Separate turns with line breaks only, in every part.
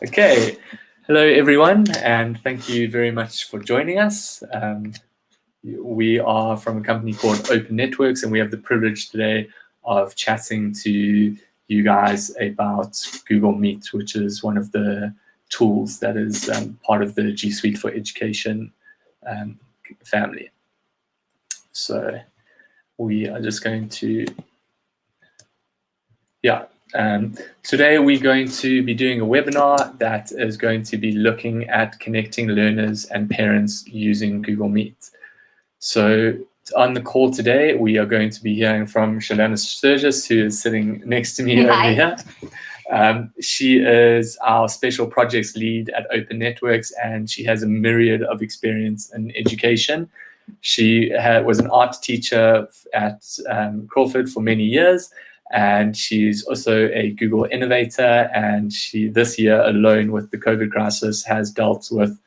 Okay, hello everyone, and thank you very much for joining us. We are from a company called Open Networks, and we have the privilege today of chatting to you guys about Google Meet, which is one of the tools that is part of the G Suite for Education family. So we are just going to, today we're going to be doing a webinar that is going to be looking at connecting learners and parents using Google Meet. So on the call today, we are going to be hearing from Shalana Sturgis, who is sitting next to me over here. She is our special projects lead at Open Networks, and she has a myriad of experience in education. She was an art teacher at Crawford for many years, and she's also a Google innovator, and she this year alone with the COVID crisis has dealt with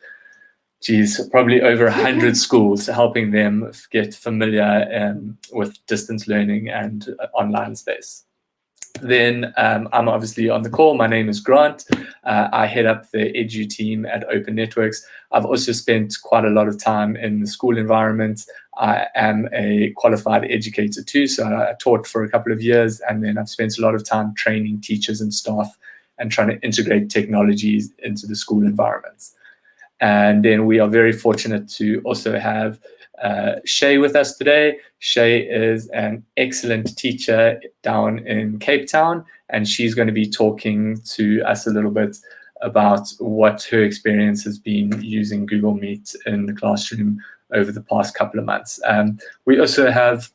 probably over 100 schools, helping them get familiar with distance learning and online space. Then I'm obviously on the call. My name is Grant. I head up the Edu team at Open Networks. I've also spent quite a lot of time in the school environment. I am a qualified educator too, so I taught for a couple of years, and then I've spent a lot of time training teachers and staff and trying to integrate technologies into the school environments. And then we are very fortunate to also have Shay with us today. Shay is an excellent teacher down in Cape Town, and she's going to be talking to us a little bit about what her experience has been using Google Meet in the classroom over the past couple of months. We also have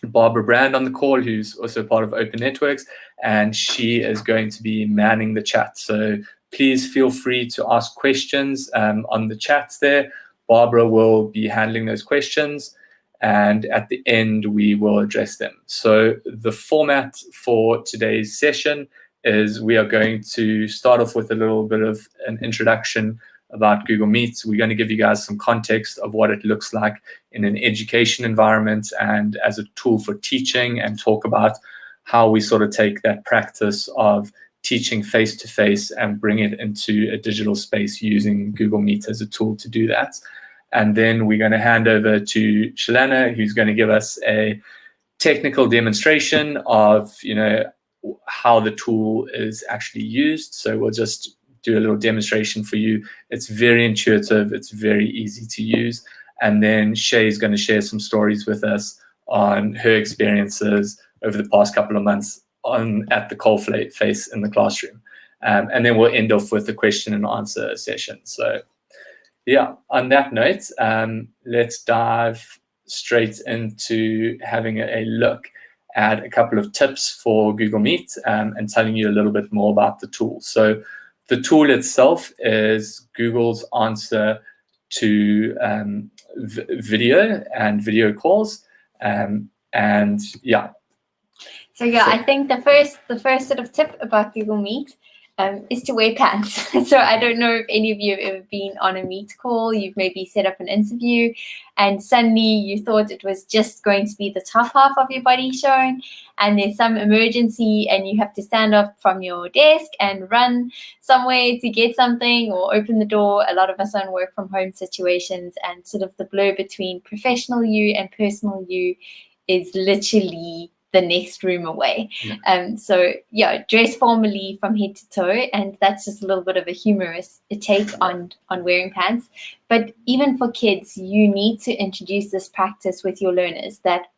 Barbara Brand on the call, who's also part of Open Networks, and she is going to be manning the chat. So please feel free to ask questions on the chats there. Barbara will be handling those questions, and at the end, we will address them. So the format for today's session is we are going to start off with a little bit of an introduction about Google Meet. We're going to give you guys some context of what it looks like in an education environment and as a tool for teaching, and talk about how we sort of take that practice of teaching face-to-face and bring it into a digital space using Google Meet as a tool to do that. And then we're going to hand over to Shalana, who's going to give us a technical demonstration of, how the tool is actually used. So we'll just do a little demonstration for you. It's very intuitive. It's very easy to use. And then Shay's going to share some stories with us on her experiences over the past couple of months at the coalface in the classroom. And then we'll end off with a question and answer session. So yeah, on that note, let's dive straight into having a look at a couple of tips for Google Meet and telling you a little bit more about the tool. So the tool itself is Google's answer to video and video calls.
So I think the first sort of tip about Google Meet is to wear pants. So I don't know if any of you have ever been on a Meet call. You've maybe set up an interview and suddenly you thought it was just going to be the top half of your body shown, and there's some emergency and you have to stand up from your desk and run somewhere to get something or open the door. A lot of us are in work from home situations, and sort of the blur between professional you and personal you is literally the next room away. So dress formally from head to toe, and that's just a little bit of a humorous take on wearing pants. But even for kids, you need to introduce this practice with your learners that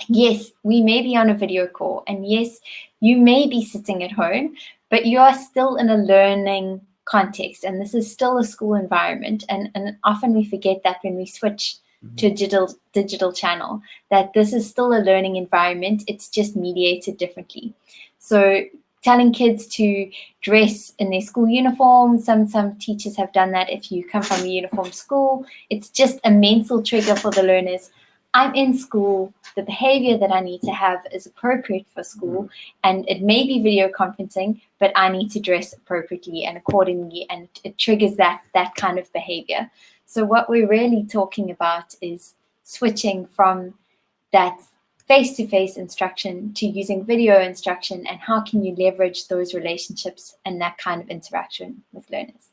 yes, we may be on a video call, and yes, you may be sitting at home, but you are still in a learning context, and this is still a school environment. And often we forget that when we switch to a digital channel, that this is still a learning environment. It's just mediated differently. So telling kids to dress in their school uniform, some teachers have done that. If you come from a uniform school, it's just a mental trigger for the learners. I'm in school, the behavior that I need to have is appropriate for school, and it may be video conferencing, but I need to dress appropriately and accordingly, and it triggers that kind of behavior. So what we're really talking about is switching from that face-to-face instruction to using video instruction, and how can you leverage those relationships and that kind of interaction with learners.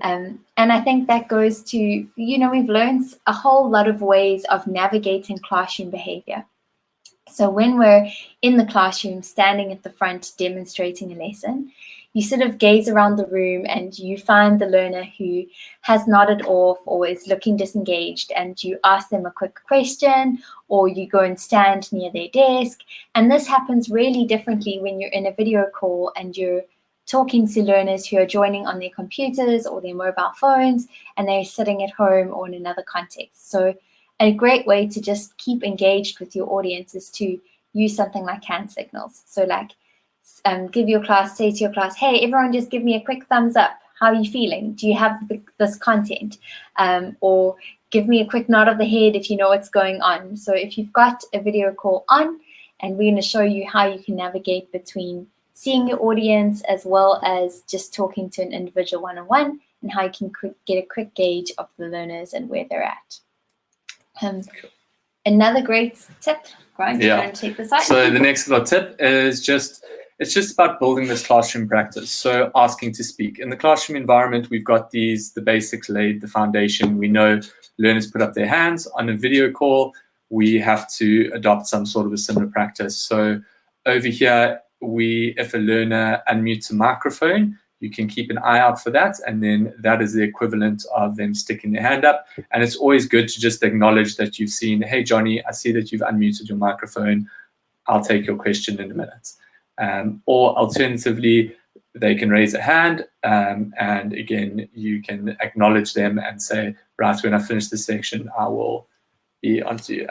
And I think that goes to, we've learned a whole lot of ways of navigating classroom behavior. So when we're in the classroom, standing at the front, demonstrating a lesson, you sort of gaze around the room and you find the learner who has nodded off or is looking disengaged, and you ask them a quick question, or you go and stand near their desk. And this happens really differently when you're in a video call and you're talking to learners who are joining on their computers or their mobile phones, and they're sitting at home or in another context. So a great way to just keep engaged with your audience is to use something like hand signals. So like say to your class, hey, everyone just give me a quick thumbs up. How are you feeling? Do you have this content? Or give me a quick nod of the head if you know what's going on. So if you've got a video call on, and we're going to show you how you can navigate between seeing your audience as well as just talking to an individual one-on-one, and how you can get a quick gauge of the learners and where they're at. Another great tip, Brian, do you want to take this out?
So the next little tip is it's just about building this classroom practice. So asking to speak. In the classroom environment, we've got the basics laid, the foundation. We know learners put up their hands. On a video call, we have to adopt some sort of a similar practice. So over here, if a learner unmutes a microphone, you can keep an eye out for that, and then that is the equivalent of them sticking their hand up. And it's always good to just acknowledge that you've seen, hey, Johnny, I see that you've unmuted your microphone. I'll take your question in a minute. Or alternatively, they can raise a hand, and again, you can acknowledge them and say, right, when I finish this section, I will be onto you.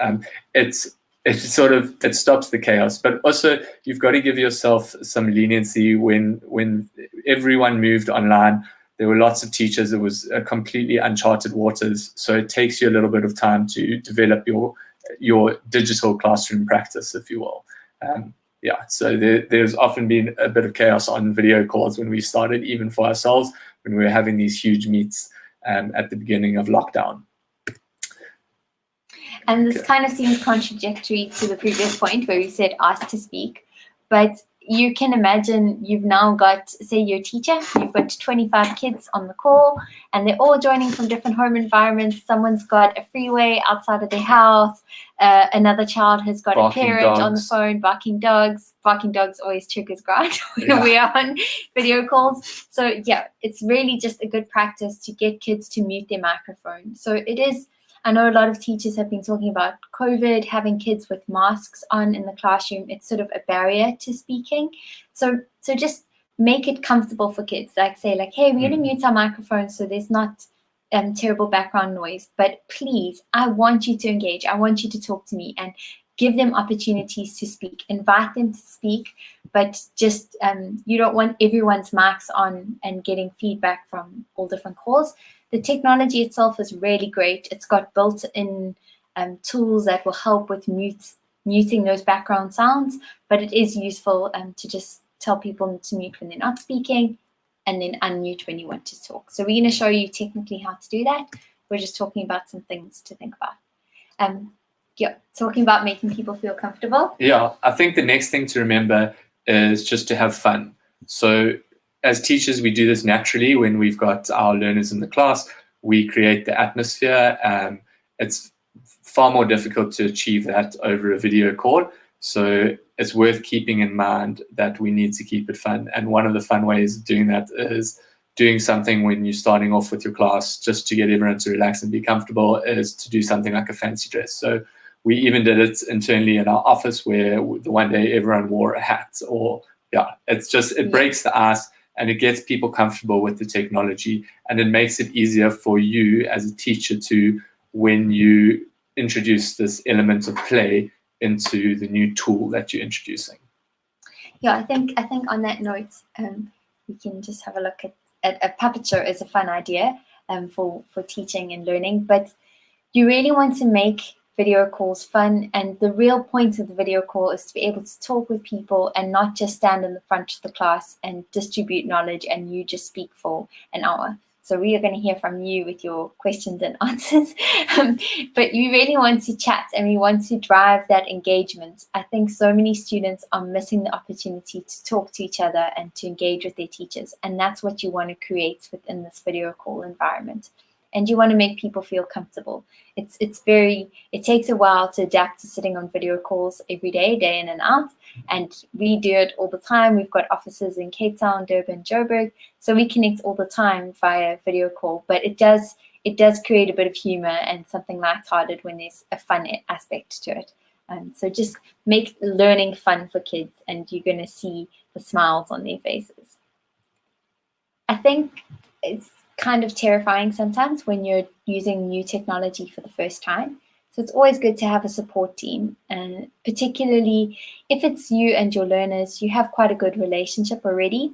It stops the chaos, but also you've got to give yourself some leniency. When everyone moved online, there were lots of teachers. It was completely uncharted waters, so it takes you a little bit of time to develop your digital classroom practice, if you will. So there's often been a bit of chaos on video calls when we started, even for ourselves, when we were having these huge meets at the beginning of lockdown.
And this kind of seems contradictory to the previous point where we said ask to speak, but you can imagine you've now got, say you're a teacher, you've got 25 kids on the call, and they're all joining from different home environments. Someone's got a freeway outside of their house. Another child has got a parent on the phone, barking dogs. Barking dogs always triggers Grant when we are on video calls. So yeah, it's really just a good practice to get kids to mute their microphone. So it is, I know a lot of teachers have been talking about COVID, having kids with masks on in the classroom. It's sort of a barrier to speaking. So just make it comfortable for kids. Like say, hey, we're going to mute our microphones so there's not terrible background noise. But please, I want you to engage. I want you to talk to me, and give them opportunities to speak. Invite them to speak, but just you don't want everyone's mics on and getting feedback from all different calls. The technology itself is really great. It's got built-in tools that will help with muting those background sounds, but it is useful to just tell people to mute when they're not speaking and then unmute when you want to talk. So we're going to show you technically how to do that. We're just talking about some things to think about. Talking about making people feel comfortable.
Yeah, I think the next thing to remember is just to have fun. So as teachers, we do this naturally when we've got our learners in the class. We create the atmosphere. It's far more difficult to achieve that over a video call. So it's worth keeping in mind that we need to keep it fun. And one of the fun ways of doing that is doing something when you're starting off with your class, just to get everyone to relax and be comfortable, is to do something like a fancy dress. So we even did it internally in our office, where the one day everyone wore a hat. It breaks the ice. And it gets people comfortable with the technology, and it makes it easier for you as a teacher to, when you introduce this element of play into the new tool that you're introducing.
Yeah, I think on that note, we can just have a look at a puppet show is a fun idea for teaching and learning, but you really want to make video calls fun, and the real point of the video call is to be able to talk with people and not just stand in the front of the class and distribute knowledge and you just speak for an hour. So we are going to hear from you with your questions and answers. But we really want to chat and we want to drive that engagement. I think so many students are missing the opportunity to talk to each other and to engage with their teachers. And that's what you want to create within this video call environment. And you want to make people feel comfortable. It takes a while to adapt to sitting on video calls every day, day in and out. And we do it all the time. We've got offices in Cape Town, Durban, Joburg. So we connect all the time via video call. But it does create a bit of humor and something lighthearted when there's a fun aspect to it. So just make learning fun for kids and you're going to see the smiles on their faces. I think it's kind of terrifying sometimes when you're using new technology for the first time. So it's always good to have a support team, and particularly if it's you and your learners, you have quite a good relationship already.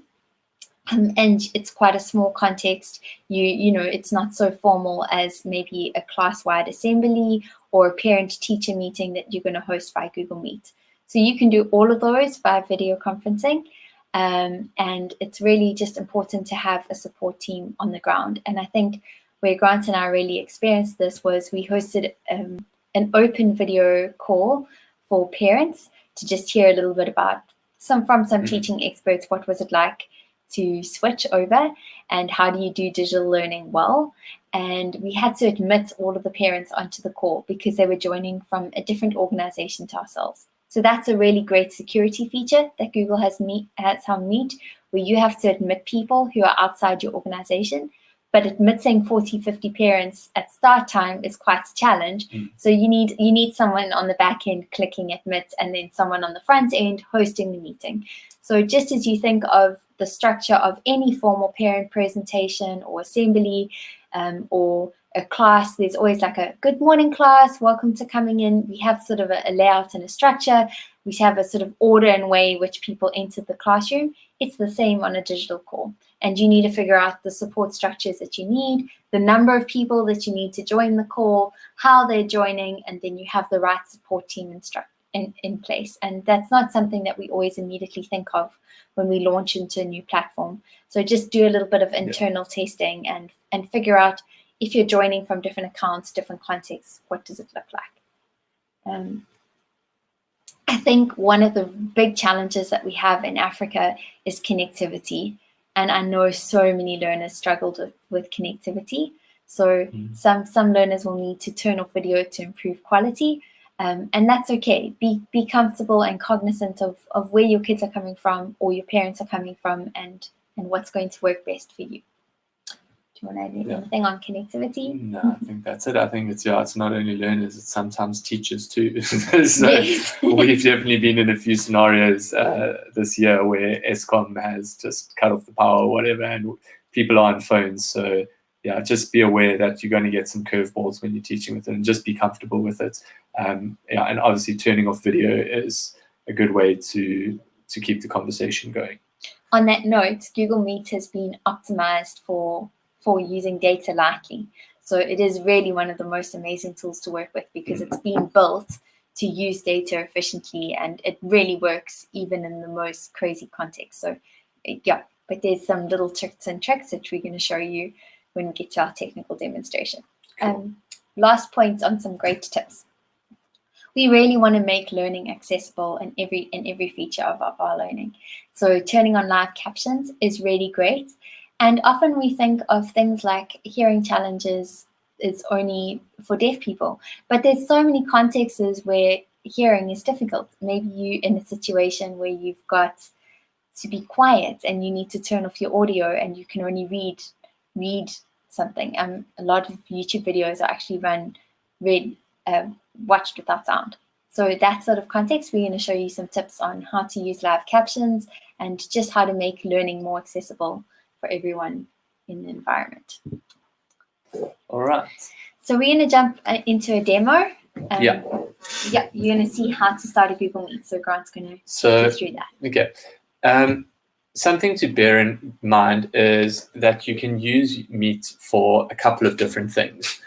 And it's quite a small context. You know, it's not so formal as maybe a class-wide assembly or a parent-teacher meeting that you're going to host via Google Meet. So you can do all of those via video conferencing. And it's really just important to have a support team on the ground. And I think where Grant and I really experienced this was we hosted an open video call for parents to just hear a little bit about some teaching experts. What was it like to switch over and how do you do digital learning well? And we had to admit all of the parents onto the call because they were joining from a different organization to ourselves. So that's a really great security feature that Google has on Meet, where you have to admit people who are outside your organization. But admitting 40, 50 parents at start time is quite a challenge. So you need someone on the back end clicking admit and then someone on the front end hosting the meeting. So just as you think of the structure of any formal parent presentation or assembly or a class, there's always like a good morning class, welcome to coming in. We have sort of a layout and a structure. We have a sort of order and way in which people enter the classroom. It's the same on a digital call. And you need to figure out the support structures that you need, the number of people that you need to join the call, how they're joining, and then you have the right support team in place. And that's not something that we always immediately think of when we launch into a new platform. So just do a little bit of internal testing and figure out if you're joining from different accounts, different contexts, what does it look like? I think one of the big challenges that we have in Africa is connectivity. And I know so many learners struggled with connectivity. So some learners will need to turn off video to improve quality. And that's okay. Be comfortable and cognizant of where your kids are coming from or your parents are coming from and what's going to work best for you. Do you want to add anything on connectivity?
No, I think that's it. I think it's not only learners, it's sometimes teachers too. So we've definitely been in a few scenarios this year where Eskom has just cut off the power or whatever, and people are on phones. So yeah, just be aware that you're going to get some curveballs when you're teaching with it, and just be comfortable with it. And obviously turning off video is a good way to keep the conversation going.
On that note, Google Meet has been optimized for using data lightly. So it is really one of the most amazing tools to work with because it's been built to use data efficiently and it really works even in the most crazy context. So yeah, but there's some little tricks and tricks that we're going to show you when we get to our technical demonstration.
Cool.
Last point on some great tips. We really want to make learning accessible in every feature of our learning. So turning on live captions is really great. And often we think of things like hearing challenges is only for deaf people, but there's so many contexts where hearing is difficult. Maybe you in a situation where you've got to be quiet and you need to turn off your audio and you can only read something. A lot of YouTube videos are actually watched without sound. So that sort of context, we're going to show you some tips on how to use live captions and just how to make learning more accessible for everyone in the environment.
All right.
So we're going to jump into a demo.
Yeah,
you're going to see how to start a Google Meet. So Grant's going to take us through that.
Okay. Something to bear in mind is that you can use Meet for a couple of different things.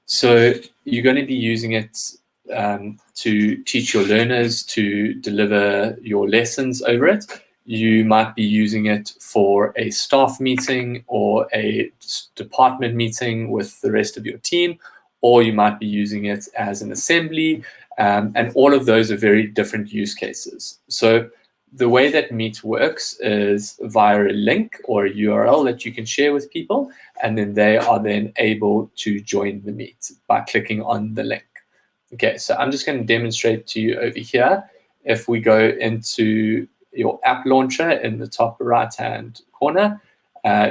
So you're going to be using it to teach your learners, to deliver your lessons over it. You might be using it for a staff meeting or a department meeting with the rest of your team, or you might be using it as an assembly, and all of those are very different use cases. So the way that Meet works is via a link or a URL that you can share with people, and then they are then able to join the Meet by clicking on the link. Okay, so I'm just going to demonstrate to you over here. If we go into your app launcher in the top right-hand corner,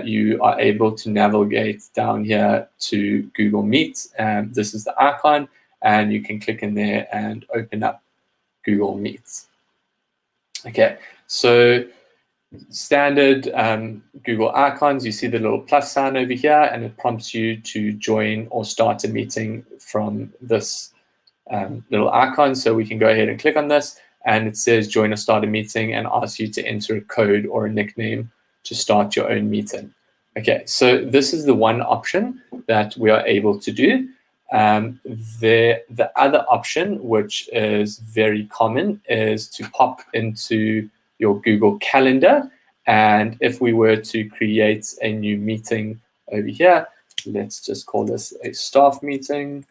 you are able to navigate down here to Google Meet. And this is the icon, and you can click in there and open up Google Meet. Okay, so standard Google icons, you see the little plus sign over here, and it prompts you to join or start a meeting from this little icon. So we can go ahead and click on this, and it says join or start a meeting and asks you to enter a code or a nickname to start your own meeting. Okay, so this is the one option that we are able to do. The other option, which is very common, is to pop into your Google Calendar. And if we were to create a new meeting over here, let's just call this a staff meeting.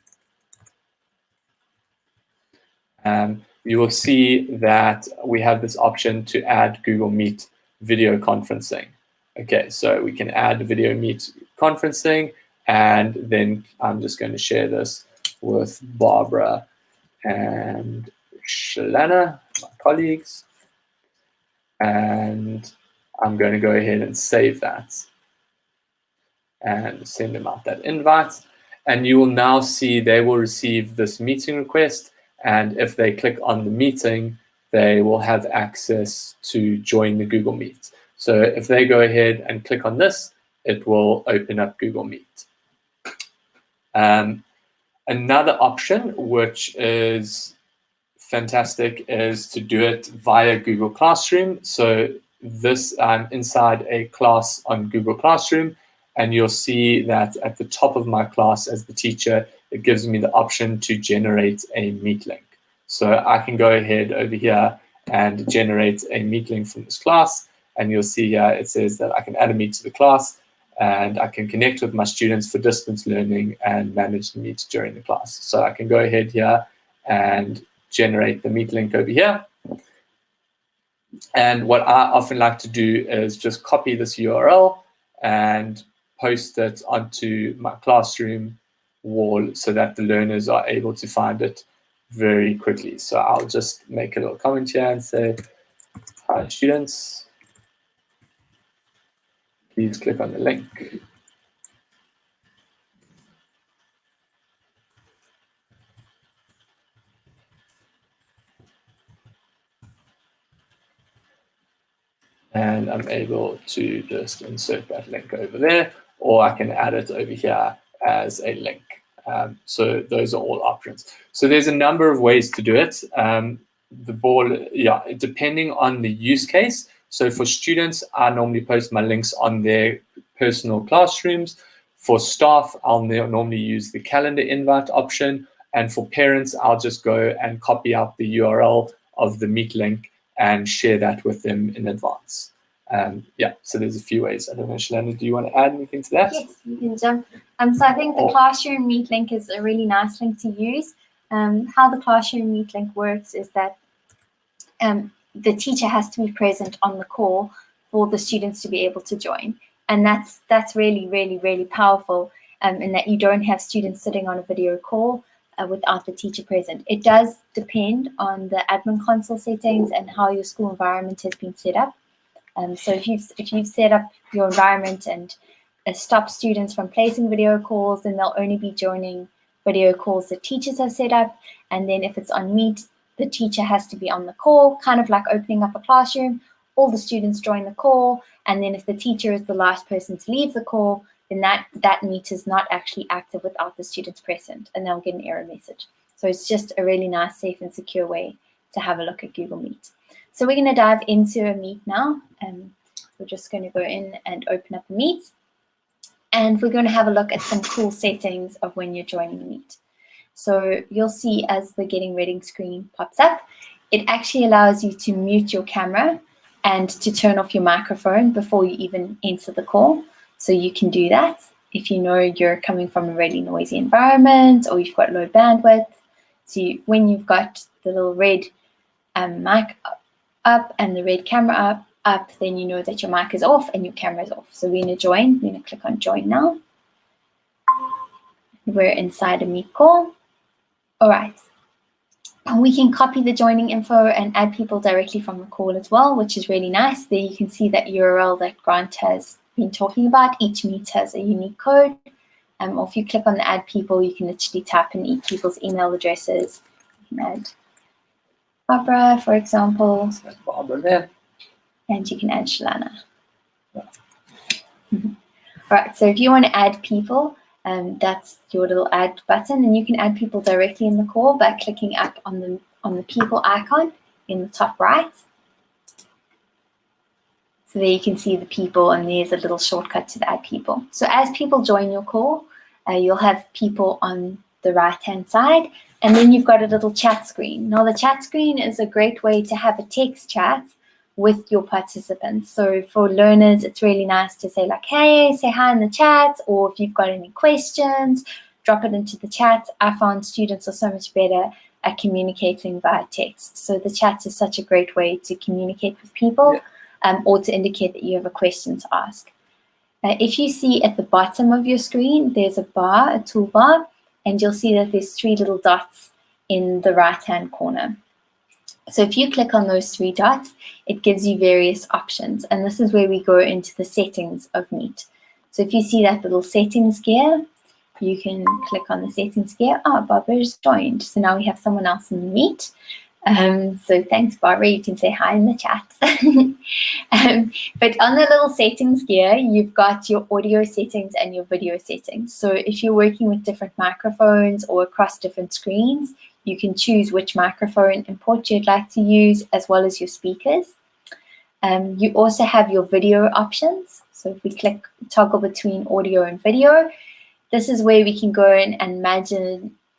You will see that we have this option to add Google Meet video conferencing. Okay, so we can add video Meet conferencing, and then I'm just going to share this with Barbara and Shalana, my colleagues, and I'm going to go ahead and save that and send them out that invite. And you will now see they will receive this meeting request, and if they click on the meeting, they will have access to join the Google Meet. So if they go ahead and click on this, it will open up Google Meet. Another option, which is fantastic, is to do it via Google Classroom. So this, I'm inside a class on Google Classroom, and you'll see that at the top of my class as the teacher, it gives me the option to generate a Meet link. So I can go ahead over here and generate a Meet link from this class, and you'll see here it says that I can add a Meet to the class, and I can connect with my students for distance learning and manage the Meet during the class. So I can go ahead here and generate the Meet link over here. And what I often like to do is just copy this URL and post it onto my classroom wall so that the learners are able to find it very quickly. So I'll just make a little comment here and say, hi students, please click on the link. And I'm able to just insert that link over there, or I can add it over here as a link. So those are all options. So there's a number of ways to do it. The ball, yeah, depending on the use case. So for students, I normally post my links on their personal classrooms. For staff, I'll normally use the calendar invite option. And for parents, I'll just go and copy out the URL of the Meet link and share that with them in advance. Yeah, so there's a few ways. I don't know, Shalana, do you want to add anything to that?
Yes, you can jump. So I think the Classroom Meet link is a really nice link to use. How the Classroom Meet link works is that the teacher has to be present on the call for the students to be able to join. And that's really, really, really powerful in that you don't have students sitting on a video call without the teacher present. It does depend on the admin console settings and how your school environment has been set up. So if you've set up your environment and stop students from placing video calls, then they'll only be joining video calls that teachers have set up. And then if it's on Meet, the teacher has to be on the call, kind of like opening up a classroom. All the students join the call, and then if the teacher is the last person to leave the call, then that Meet is not actually active without the students present, and they'll get an error message. So it's just a really nice, safe, and secure way to have a look at Google Meet. So we're going to dive into a Meet now. We're just going to go in and open up a Meet, and we're going to have a look at some cool settings of when you're joining Meet. So you'll see as the getting ready screen pops up, it actually allows you to mute your camera and to turn off your microphone before you even enter the call. So you can do that if you know you're coming from a really noisy environment or you've got low bandwidth. So when you've got the little red mic up and the red camera up, then you know that your mic is off and your camera is off. So we're going to join. We're going to click on join now. We're inside a Meet call. All right. We can copy the joining info and add people directly from the call as well, which is really nice. There you can see that URL that Grant has been talking about. Each Meet has a unique code. Or if you click on the add people, you can literally tap in each people's email addresses. You can add Barbara, for example.
Barbara there.
And you can add Shalana. Yeah. All right, so if you want to add people, that's your little add button, and you can add people directly in the call by clicking up on the people icon in the top right. So there you can see the people, and there's a little shortcut to the add people. So as people join your call, you'll have people on the right-hand side, and then you've got a little chat screen. Now the chat screen is a great way to have a text chat with your participants. So for learners, it's really nice to say like, hey, say hi in the chat, or if you've got any questions, drop it into the chat. I found students are so much better at communicating via text. So the chat is such a great way to communicate with people, or to indicate that you have a question to ask. If you see at the bottom of your screen, there's a bar, a toolbar, and you'll see that there's 3 little dots in the right-hand corner. So if you click on those 3 dots, it gives you various options. And this is where we go into the settings of Meet. So if you see that little settings gear, you can click on the settings gear. Oh, Barbara's joined. So now we have someone else in the Meet. So thanks, Barbara. You can say hi in the chat. But on the little settings gear, you've got your audio settings and your video settings. So if you're working with different microphones or across different screens, you can choose which microphone import you'd like to use, as well as your speakers. You also have your video options. So if we click toggle between audio and video, this is where we can go in and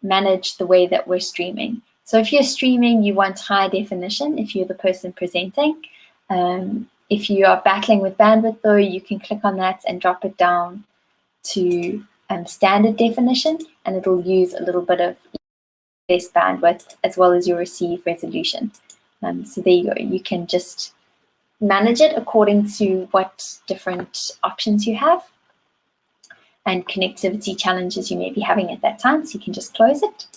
manage the way that we're streaming. So if you're streaming, you want high definition if you're the person presenting. If you are battling with bandwidth, though, you can click on that and drop it down to standard definition, and it'll use a little bit of less bandwidth as well as your receive resolution. So there you go. You can just manage it according to what different options you have and connectivity challenges you may be having at that time. So you can just close it.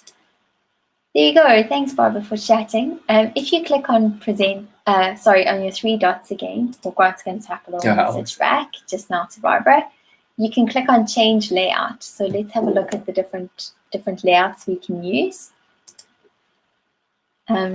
There you go. Thanks, Barbara, for chatting. If you click on present, on your 3 dots again, or Grant's going to tap a little message back just now to Barbara, you can click on change layout. So let's have a look at the different layouts we can use.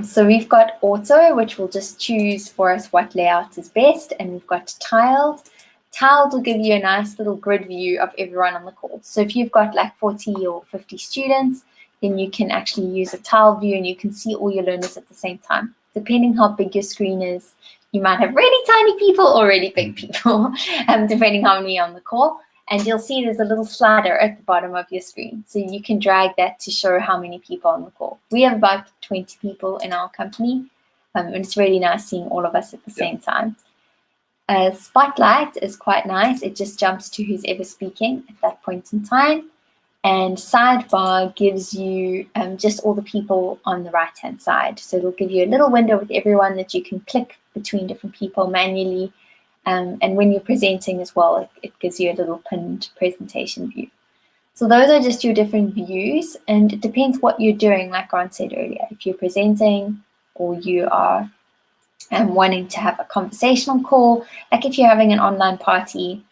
So we've got auto, which will just choose for us what layout is best, and we've got tiled. Tiled will give you a nice little grid view of everyone on the call. So if you've got like 40 or 50 students, then you can actually use a tile view and you can see all your learners at the same time. Depending how big your screen is, you might have really tiny people or really big people, depending how many are on the call. And you'll see there's a little slider at the bottom of your screen. So you can drag that to show how many people are on the call. We have about 20 people in our company, and it's really nice seeing all of us at the same time. Spotlight is quite nice. It just jumps to who's ever speaking at that point in time. And sidebar gives you just all the people on the right-hand side. So it'll give you a little window with everyone that you can click between different people manually. And when you're presenting as well, it gives you a little pinned presentation view. So those are just your different views, and it depends what you're doing, like Grant said earlier. If you're presenting or you are wanting to have a conversational call, like if you're having an online party,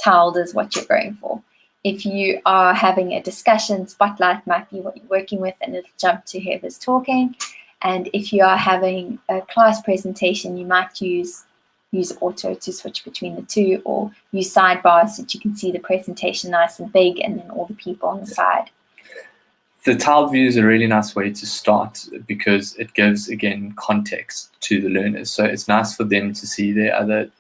tiled is what you're going for. If you are having a discussion, spotlight might be what you're working with, and it'll jump to whoever's talking. And if you are having a class presentation, you might use auto to switch between the two, or use sidebars so that you can see the presentation nice and big and then all the people on the side.
The tiled view is a really nice way to start because it gives, again, context to the learners. So it's nice for them to see their other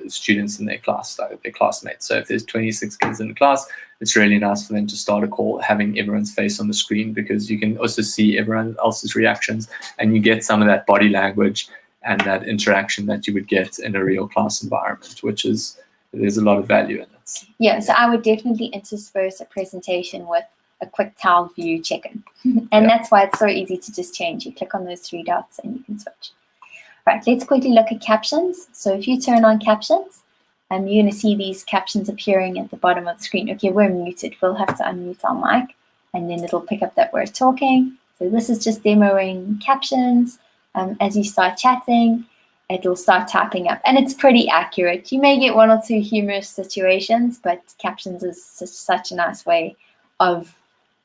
students in their class, like their classmates. So if there's 26 kids in the class, it's really nice for them to start a call having everyone's face on the screen, because you can also see everyone else's reactions and you get some of that body language and that interaction that you would get in a real class environment, there's a lot of value in it.
Yeah, so I would definitely intersperse a presentation with a quick tile view check-in. And that's why it's so easy to just change. You click on those 3 dots and you can switch. Right, let's quickly look at captions. So if you turn on captions, you're going to see these captions appearing at the bottom of the screen. Okay, we're muted. We'll have to unmute our mic, and then it'll pick up that we're talking. So this is just demoing captions. As you start chatting, it'll start typing up, and it's pretty accurate. You may get 1 or 2 humorous situations, but captions is such a nice way of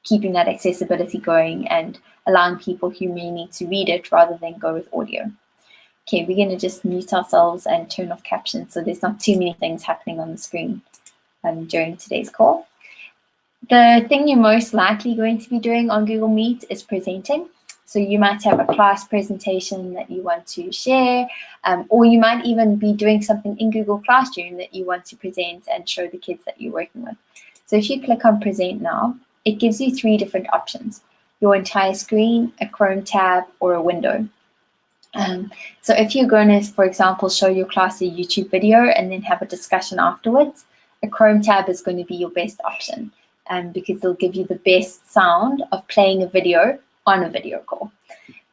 keeping that accessibility going and allowing people who may need to read it rather than go with audio. Okay, we're going to just mute ourselves and turn off captions so there's not too many things happening on the screen during today's call. The thing you're most likely going to be doing on Google Meet is presenting. So you might have a class presentation that you want to share, or you might even be doing something in Google Classroom that you want to present and show the kids that you're working with. So if you click on Present Now, it gives you 3 different options: your entire screen, a Chrome tab, or a window. So if you're going to, for example, show your class a YouTube video and then have a discussion afterwards, a Chrome tab is going to be your best option because it'll give you the best sound of playing a video on a video call.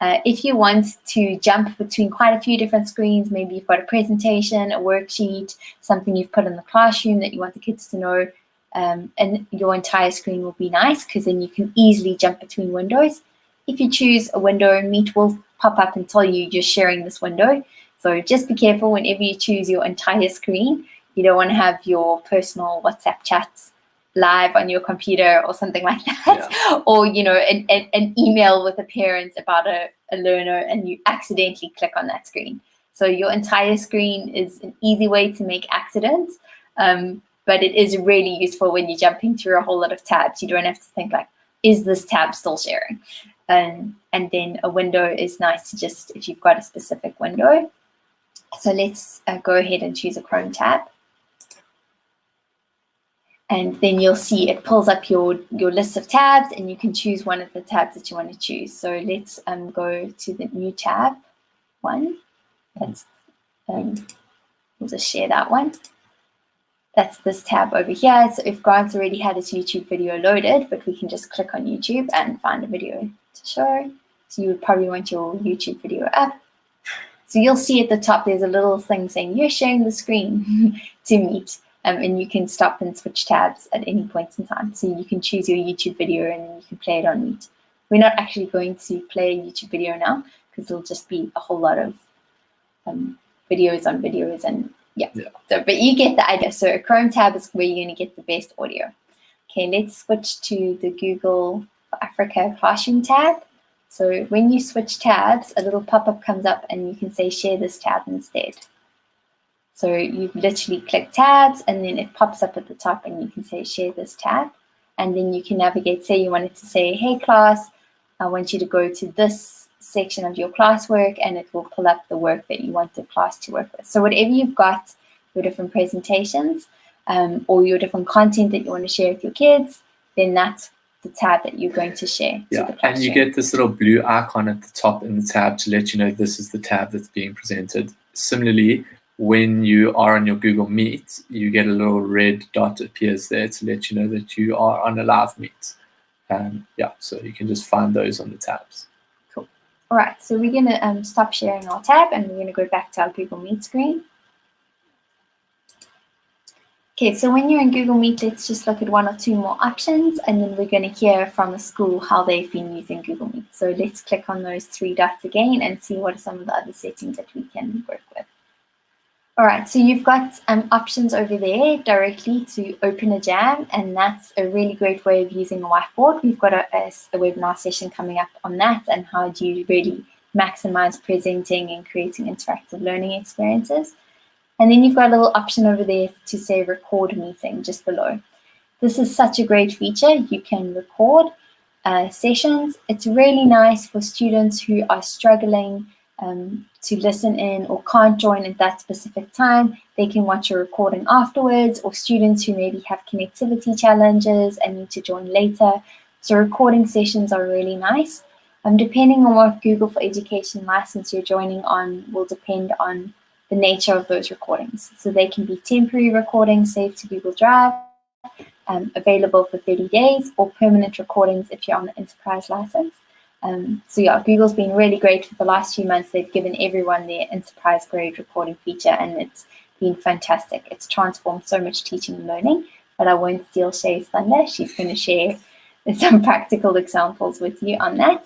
If you want to jump between quite a few different screens, maybe you've got a presentation, a worksheet, something you've put in the classroom that you want the kids to know, and your entire screen will be nice because then you can easily jump between windows. If you choose a window, Meet will pop up and tell you you're sharing this window. So just be careful whenever you choose your entire screen. You don't want to have your personal WhatsApp chats live on your computer or something like that, or an email with a parent about a learner and you accidentally click on that screen. So your entire screen is an easy way to make accidents, but it is really useful when you're jumping through a whole lot of tabs. You don't have to think like, is this tab still sharing? And then a window is nice to just, if you've got a specific window. So let's go ahead and choose a Chrome tab. And then you'll see it pulls up your list of tabs, and you can choose one of the tabs that you want to choose. So let's go to the new tab one. That's we'll just share that one. That's this tab over here. So if Grant's already had his YouTube video loaded, but we can just click on YouTube and find a video to show. So you would probably want your YouTube video up. So you'll see at the top there's a little thing saying you're sharing the screen to Meet. And you can stop and switch tabs at any point in time. So you can choose your YouTube video and then you can play it on Meet. We're not actually going to play a YouTube video now because it'll just be a whole lot of videos on videos and So, but you get the idea. So a Chrome tab is where you're going to get the best audio. Okay, let's switch to the Google for Africa Classroom tab. So when you switch tabs, a little pop-up comes up and you can say share this tab instead. So you literally click tabs and then it pops up at the top and you can say share this tab. And then you can navigate, say you wanted to say, hey class, I want you to go to this section of your classwork, and it will pull up the work that you want the class to work with. So whatever you've got, your different presentations or your different content that you want to share with your kids, then that's the tab that you're going to share.
Yeah, and you get this little blue icon at the top in the tab to let you know this is the tab that's being presented. Similarly, when you are on your Google Meet, you get a little red dot appears there to let you know that you are on a live meet. So you can just find those on the tabs.
Cool. All right, so we're going to stop sharing our tab and we're going to go back to our Google Meet screen. Okay, so when you're in Google Meet, let's just look at 1 or 2 more options, and then we're going to hear from a school how they've been using Google Meet. So let's click on those 3 dots again and see what are some of the other settings that we can work with. All right, so you've got options over there directly to open a jam, and that's a really great way of using a whiteboard. We've got a webinar session coming up on that and how do you really maximize presenting and creating interactive learning experiences. And then you've got a little option over there to say record meeting just below. This is such a great feature. You can record sessions. It's really nice for students who are struggling to listen in or can't join at that specific time. They can watch a recording afterwards, or students who maybe have connectivity challenges and need to join later. So recording sessions are really nice. Depending on what Google for Education license you're joining on will depend on the nature of those recordings. So they can be temporary recordings saved to Google Drive, available for 30 days, or permanent recordings if you're on the enterprise license. So yeah, Google's been really great for the last few months. They've given everyone their enterprise grade recording feature, and it's been fantastic. It's transformed so much teaching and learning, but I won't steal Shay's thunder. She's going to share some practical examples with you on that.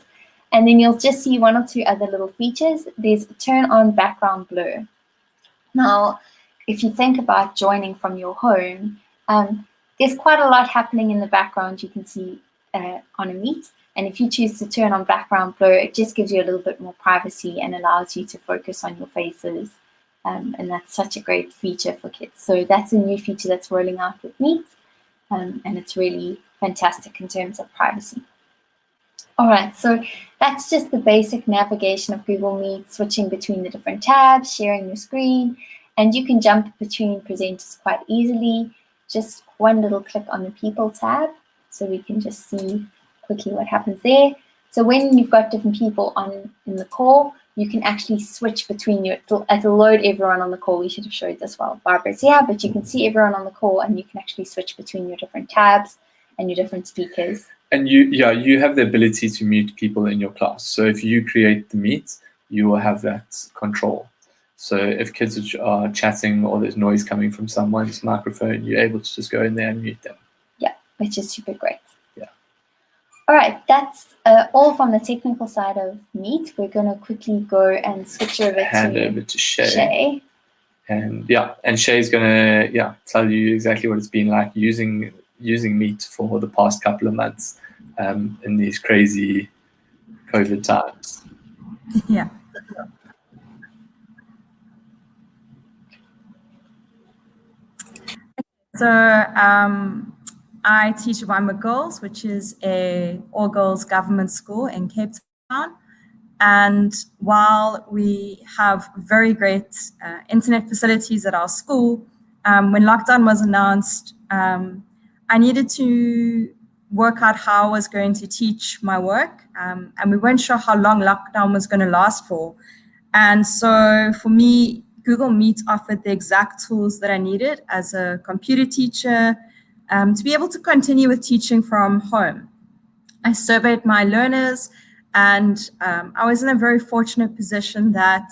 And then you'll just see one or two other little features. There's turn on background blur. Now, if you think about joining from your home, there's quite a lot happening in the background you can see on a Meet. And if you choose to turn on background blur, it just gives you a little bit more privacy and allows you to focus on your faces. And that's such a great feature for kids. So that's a new feature that's rolling out with Meet. And it's really fantastic in terms of privacy. All right, so that's just the basic navigation of Google Meet, switching between the different tabs, sharing your screen, and you can jump between presenters quite easily. Just one little click on the People tab, so we can just see quickly what happens there. So when you've got different people in the call, you can actually switch between it'll load everyone on the call. We should have showed this while Barbara's here, but you can see everyone on the call, and you can actually switch between your different tabs and your different speakers.
And you have the ability to mute people in your class. So if you create the Meet, you will have that control. So if kids are chatting or there's noise coming from someone's microphone, you're able to just go in there and mute them.
Yeah, which is super great.
Yeah.
All right, that's all from the technical side of Meet. We're going to quickly go and switch over to Shay.
And Shay's going to tell you exactly what it's been like using Meet for the past couple of months in these crazy COVID times.
Yeah. So I teach at Wynberg Girls, which is a all-girls government school in Cape Town. And while we have very great internet facilities at our school, when lockdown was announced, I needed to work out how I was going to teach my work, and we weren't sure how long lockdown was going to last for. And so for me, Google Meet offered the exact tools that I needed as a computer teacher to be able to continue with teaching from home. I surveyed my learners, and I was in a very fortunate position that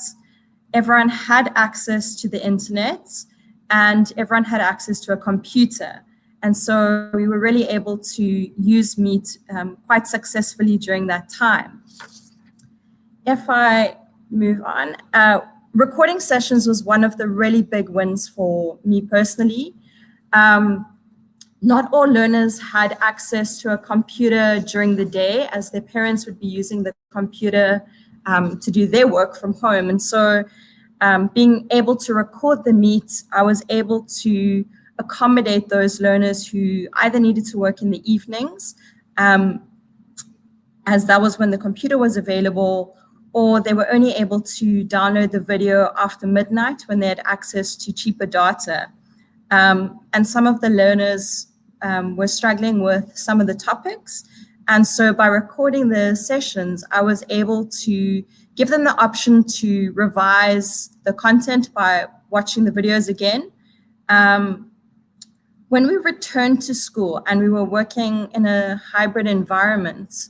everyone had access to the internet and everyone had access to a computer. And so we were really able to use Meet quite successfully during that time. If I move on, recording sessions was one of the really big wins for me personally. Not all learners had access to a computer during the day, as their parents would be using the computer to do their work from home. And so being able to record the Meet, I was able to accommodate those learners who either needed to work in the evenings, as that was when the computer was available, or they were only able to download the video after midnight when they had access to cheaper data. And some of the learners were struggling with some of the topics. And so by recording the sessions, I was able to give them the option to revise the content by watching the videos again. When we returned to school and we were working in a hybrid environment,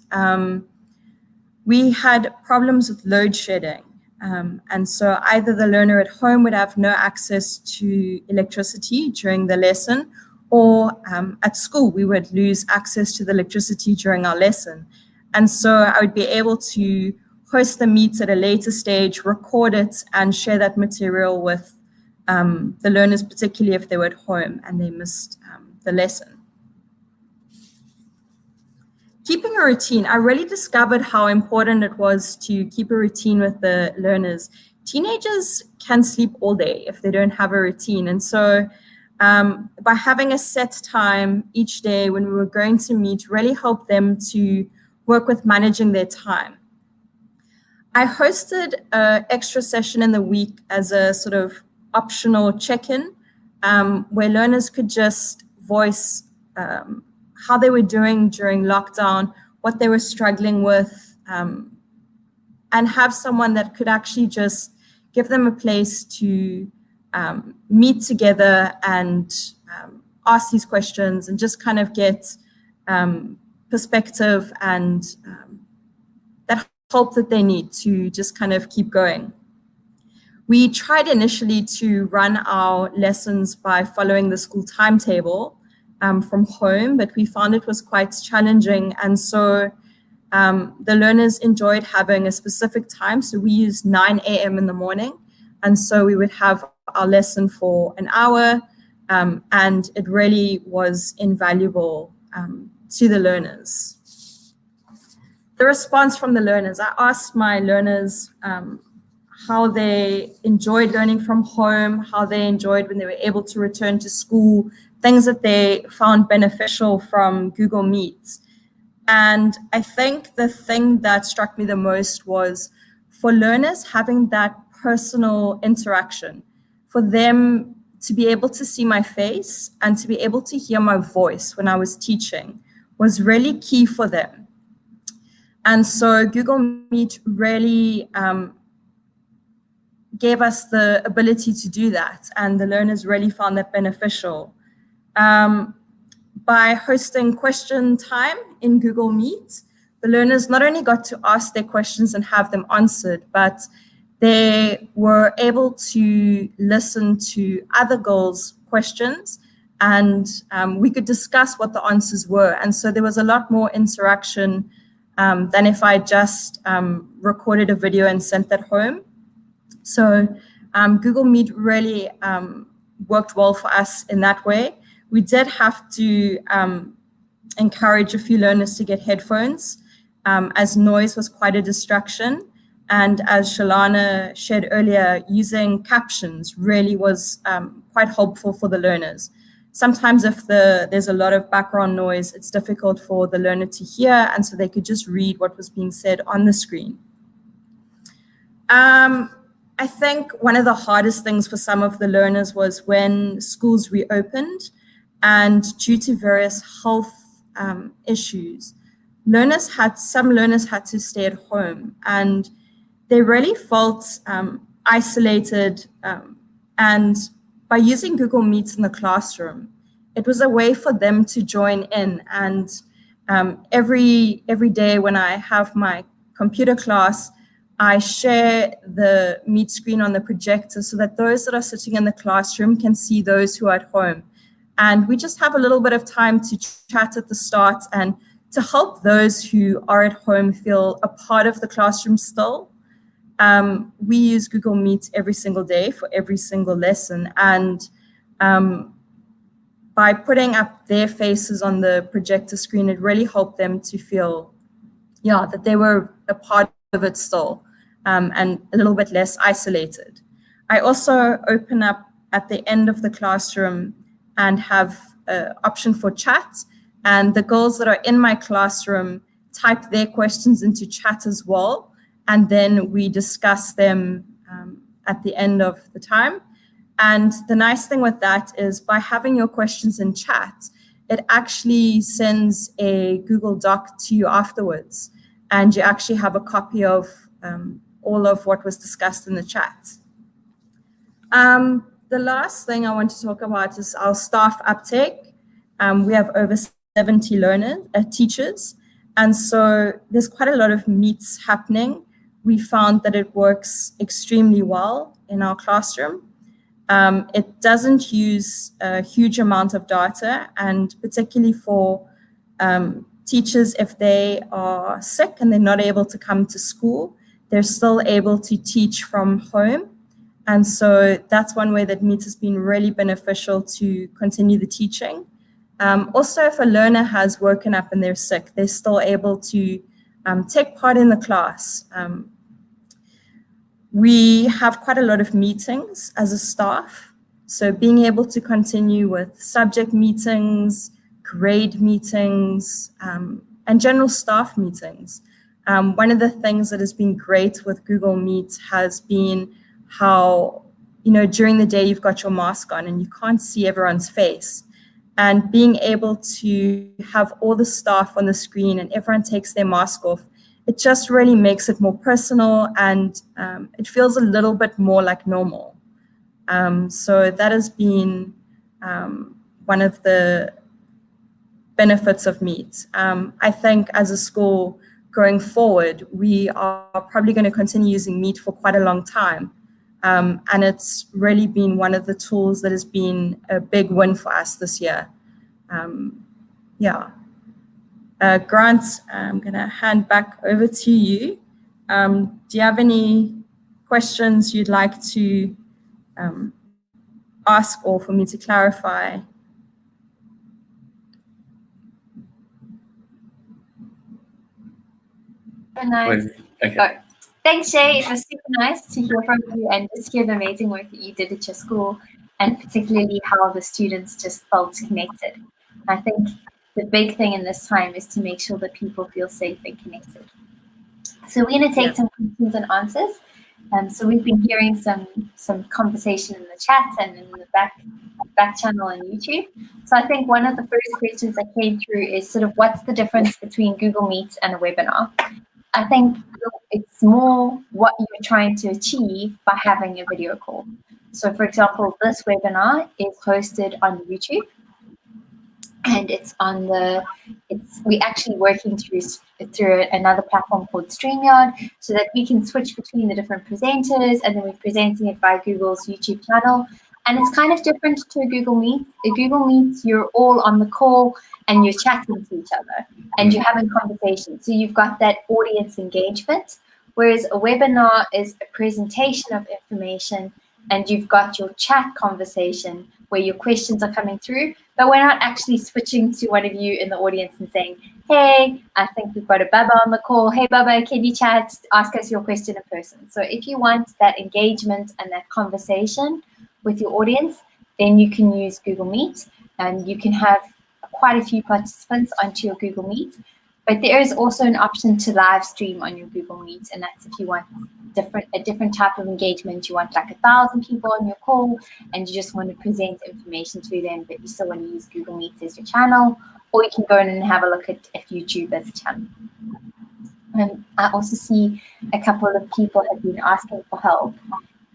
we had problems with load shedding. And so either the learner at home would have no access to electricity during the lesson, or at school we would lose access to the electricity during our lesson. And so I would be able to host the Meets at a later stage, record it, and share that material with the learners, particularly if they were at home and they missed the lesson. Keeping a routine, I really discovered how important it was to keep a routine with the learners. Teenagers can sleep all day if they don't have a routine. And so by having a set time each day when we were going to meet really helped them to work with managing their time. I hosted an extra session in the week as a sort of optional check-in where learners could just voice how they were doing during lockdown, what they were struggling with, and have someone that could actually just give them a place to meet together and ask these questions and just kind of get perspective and that help that they need to just kind of keep going. We tried initially to run our lessons by following the school timetable from home, but we found it was quite challenging. And so the learners enjoyed having a specific time. So we used 9 a.m. in the morning. And so we would have our lesson for an hour, and it really was invaluable to the learners. The response from the learners, I asked my learners how they enjoyed learning from home, how they enjoyed when they were able to return to school, things that they found beneficial from Google Meet. And I think the thing that struck me the most was for learners having that personal interaction, for them to be able to see my face and to be able to hear my voice when I was teaching was really key for them. And so Google Meet really gave us the ability to do that, and the learners really found that beneficial. By hosting question time in Google Meet, the learners not only got to ask their questions and have them answered, but they were able to listen to other girls' questions, and we could discuss what the answers were. And so there was a lot more interaction than if I just recorded a video and sent that home. So Google Meet really worked well for us in that way. We did have to encourage a few learners to get headphones, as noise was quite a distraction. And as Shalana shared earlier, using captions really was quite helpful for the learners. Sometimes if there's a lot of background noise, it's difficult for the learner to hear, and so they could just read what was being said on the screen. I think one of the hardest things for some of the learners was when schools reopened, and due to various health issues, some learners had to stay at home, and they really felt isolated. And by using Google Meets in the classroom, it was a way for them to join in. And every day when I have my computer class, I share the Meet screen on the projector so that those that are sitting in the classroom can see those who are at home. And we just have a little bit of time to chat at the start and to help those who are at home feel a part of the classroom still. We use Google Meet every single day for every single lesson. And by putting up their faces on the projector screen, it really helped them to feel, that they were a part of it still, and a little bit less isolated. I also open up at the end of the classroom and have an option for chat. And the girls that are in my classroom type their questions into chat as well. And then we discuss them at the end of the time. And the nice thing with that is by having your questions in chat, it actually sends a Google Doc to you afterwards. And you actually have a copy of all of what was discussed in the chat. The last thing I want to talk about is our staff uptake. We have over 70 teachers. And so there's quite a lot of meets happening. We found that it works extremely well in our classroom. It doesn't use a huge amount of data, and particularly for teachers, if they are sick and they're not able to come to school, they're still able to teach from home. And so that's one way that Meet has been really beneficial to continue the teaching. Also, if a learner has woken up and they're sick, they're still able to take part in the class. We have quite a lot of meetings as a staff. So being able to continue with subject meetings, grade meetings, and general staff meetings. One of the things that has been great with Google Meet has been how, during the day you've got your mask on and you can't see everyone's face. And being able to have all the staff on the screen and everyone takes their mask off, it just really makes it more personal, and it feels a little bit more like normal. So that has been one of the benefits of Meet. I think as a school going forward, we are probably going to continue using Meet for quite a long time. And it's really been one of the tools that has been a big win for us this year. Yeah. Grant, I'm going to hand back over to you. Do you have any questions you'd like to ask or for me to clarify?
Nice.
Okay.
Oh, thanks, Shay. It was super nice to hear from you and just hear the amazing work that you did at your school, and particularly how the students just felt connected. I think the big thing in this time is to make sure that people feel safe and connected. So we're going to take some questions and answers. So we've been hearing some conversation in the chat and in the back channel on YouTube. So I think one of the first questions that came through is sort of what's the difference between Google Meet and a webinar? I think it's more what you're trying to achieve by having a video call. So for example, this webinar is hosted on YouTube, and we're actually working through another platform called StreamYard, so that we can switch between the different presenters, and then we're presenting it via Google's YouTube channel. And it's kind of different to a Google Meet. A Google Meet, you're all on the call and you're chatting to each other and you're having conversations. So you've got that audience engagement, whereas a webinar is a presentation of information and you've got your chat conversation where your questions are coming through, but we're not actually switching to one of you in the audience and saying, hey, I think we've got a Baba on the call. Hey, Baba, can you chat? Ask us your question in person. So if you want that engagement and that conversation with your audience, then you can use Google Meet, and you can have quite a few participants onto your Google Meet. But there is also an option to live stream on your Google Meet, and that's if you want a different type of engagement. You want like 1,000 people on your call, and you just want to present information to them, but you still want to use Google Meet as your channel, or you can go in and have a look at YouTube as a channel. I also see a couple of people have been asking for help.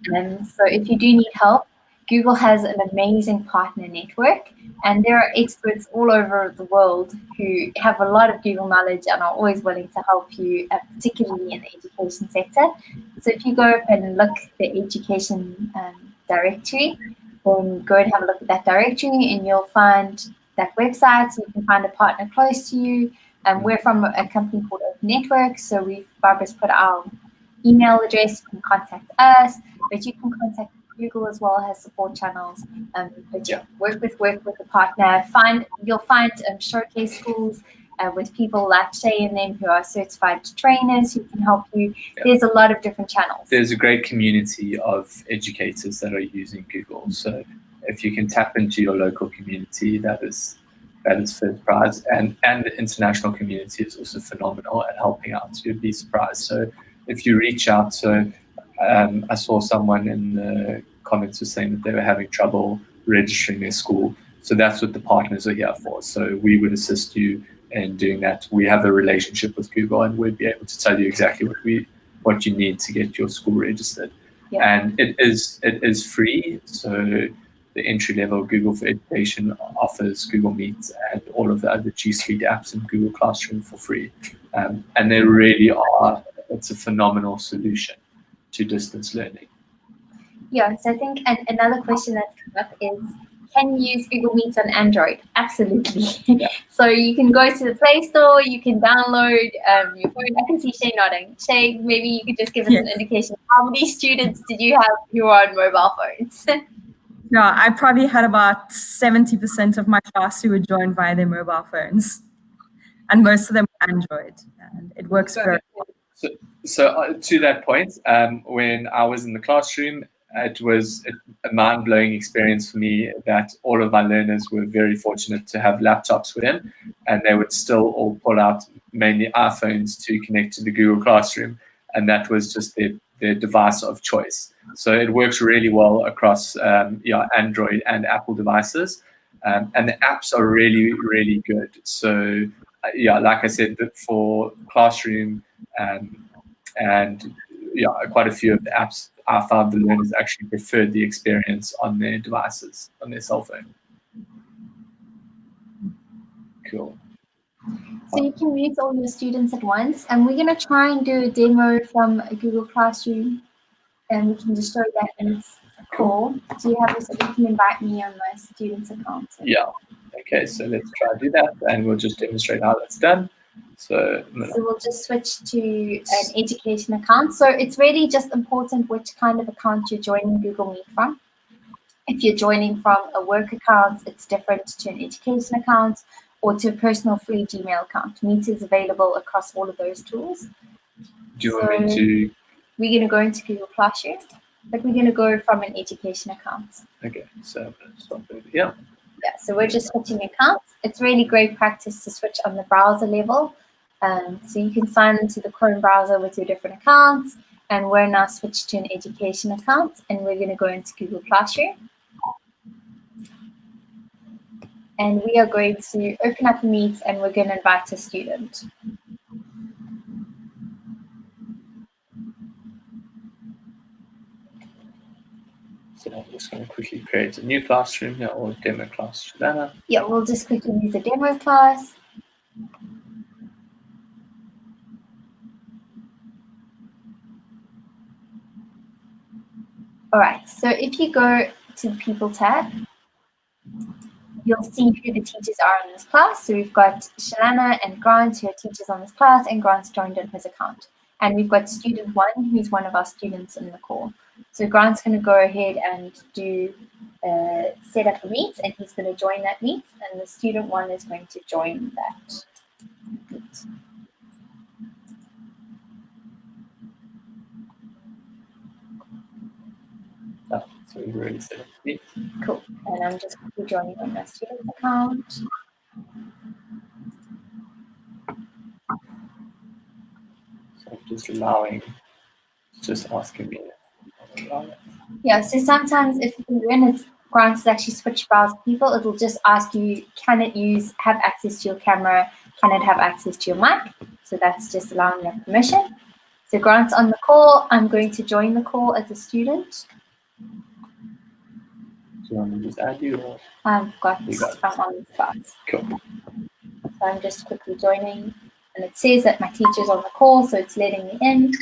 So if you do need help, Google has an amazing partner network, and there are experts all over the world who have a lot of Google knowledge and are always willing to help you, particularly in the education sector. So if you go up and look the education directory, then go and have a look at that directory and you'll find that website. So you can find a partner close to you. We're from a company called Open Network, so Barbara's put our email address. You can contact us, but you can contact Google as well, has support channels. But yeah, work with a partner. You'll find showcase schools with people like Shay and them who are certified trainers who can help you. Yeah. There's a lot of different channels.
There's a great community of educators that are using Google. So if you can tap into your local community, that is first prize. And the international community is also phenomenal at helping out. You'd be surprised. So if you reach out, I saw someone in the comments was saying that they were having trouble registering their school. So that's what the partners are here for. So we would assist you in doing that. We have a relationship with Google, and we'd be able to tell you exactly what you need to get your school registered. Yeah. And it is free. So the entry level Google for Education offers Google Meet and all of the other G Suite apps and Google Classroom for free. And they really are. It's a phenomenal solution to distance learning.
Yeah, so I think another question that's come up is, can you use Google Meet on Android? Absolutely. Yeah. So you can go to the Play Store, you can download your phone. I can see Shay nodding. Shay, maybe you could just give us an indication. How many students did you have who were on mobile phones?
No, I probably had about 70% of my class who would join via their mobile phones. And most of them were Android. And it works very well.
So to that point, when I was in the classroom, it was a mind-blowing experience for me that all of my learners were very fortunate to have laptops with them, and they would still all pull out mainly iPhones to connect to the Google Classroom, and that was just their device of choice. So it works really well across Android and Apple devices, and the apps are really, really good. So like I said, for classroom And yeah, quite a few of the apps, I found the learners actually preferred the experience on their devices, on their cell phone. Cool.
So you can mute all your students at once, and we're going to try and do a demo from Google Classroom, and we can just show that in this call. Do you have this? You can invite me on my student's account.
Yeah. Okay, so let's try and do that, and we'll just demonstrate how that's done. So
we'll just switch to an education account. So it's really just important which kind of account you're joining Google Meet from. If you're joining from a work account, it's different to an education account or to a personal free Gmail account. Meet is available across all of those tools.
Do you want me to?
We're going to go into Google Classroom, but we're going to go from an education account.
Okay, so yeah.
Yeah, so we're just switching accounts. It's really great practice to switch on the browser level. So you can sign into the Chrome browser with your different accounts. And we're now switched to an education account. And we're going to go into Google Classroom. And we are going to open up Meet, and we're going to invite a student.
So I'm just going to quickly create a new classroom here, or demo class. Shalana.
Yeah, we'll just quickly use a demo class. All right, so if you go to the People tab, you'll see who the teachers are in this class. So we've got Shalana and Grant, who are teachers on this class, and Grant's joined in his account. And we've got student 1, who's one of our students in the call. So Grant's going to go ahead and do set up a meet, and he's going to join that meet, and the student 1 is going to join that meet.
Oh, so we've already set up the meet.
Cool. And I'm just quickly joining on my student's account.
So I'm just allowing, just asking me.
Yeah, so sometimes when it's Grant is actually switch browser people, it'll just ask you, can it have access to your camera? Can it have access to your mic? So that's just allowing that permission. So Grant's on the call. I'm going to join the call as a student.
Do you want me to just add you? Or?
I'm on the spot.
Cool.
So I'm just quickly joining, and it says that my teacher's on the call, so it's letting me in.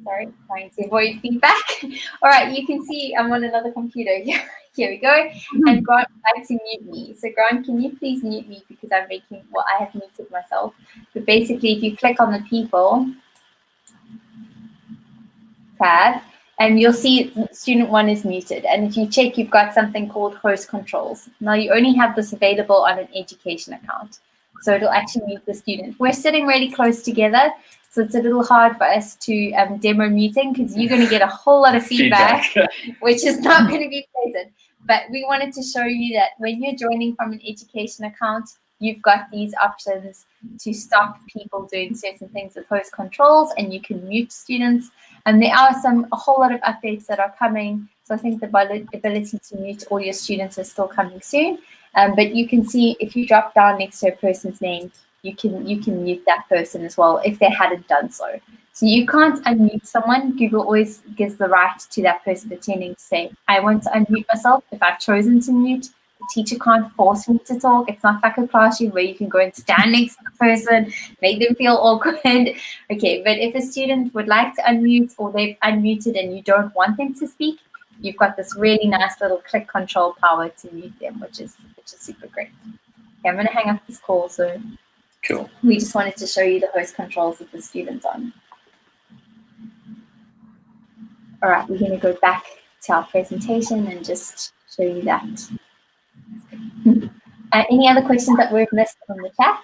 Sorry, trying to avoid feedback. All right, you can see I'm on another computer. Here we go. And Grant would like to mute me. So Grant, can you please mute me, because I have muted myself. But basically, if you click on the People tab, and you'll see student 1 is muted. And if you check, you've got something called host controls. Now you only have this available on an education account. So it'll actually mute the student. We're sitting really close together, so it's a little hard for us to demo muting, because you're going to get a whole lot of feedback. Which is not going to be pleasant. But we wanted to show you that when you're joining from an education account, you've got these options to stop people doing certain things with host controls, and you can mute students. And there are a whole lot of updates that are coming. So I think the ability to mute all your students is still coming soon. But you can see if you drop down next to a person's name, you can mute that person as well if they hadn't done so. So you can't unmute someone. Google always gives the right to that person attending to say, I want to unmute myself if I've chosen to mute. The teacher can't force me to talk. It's not like a classroom where you can go and stand next to the person, make them feel awkward. Okay, but if a student would like to unmute, or they've unmuted and you don't want them to speak, you've got this really nice little click control power to mute them, which is super great. Okay, I'm going to hang up this call. So
cool.
We just wanted to show you the host controls that the student's on. All right, we're going to go back to our presentation and just show you that. Any other questions that we've missed on the chat?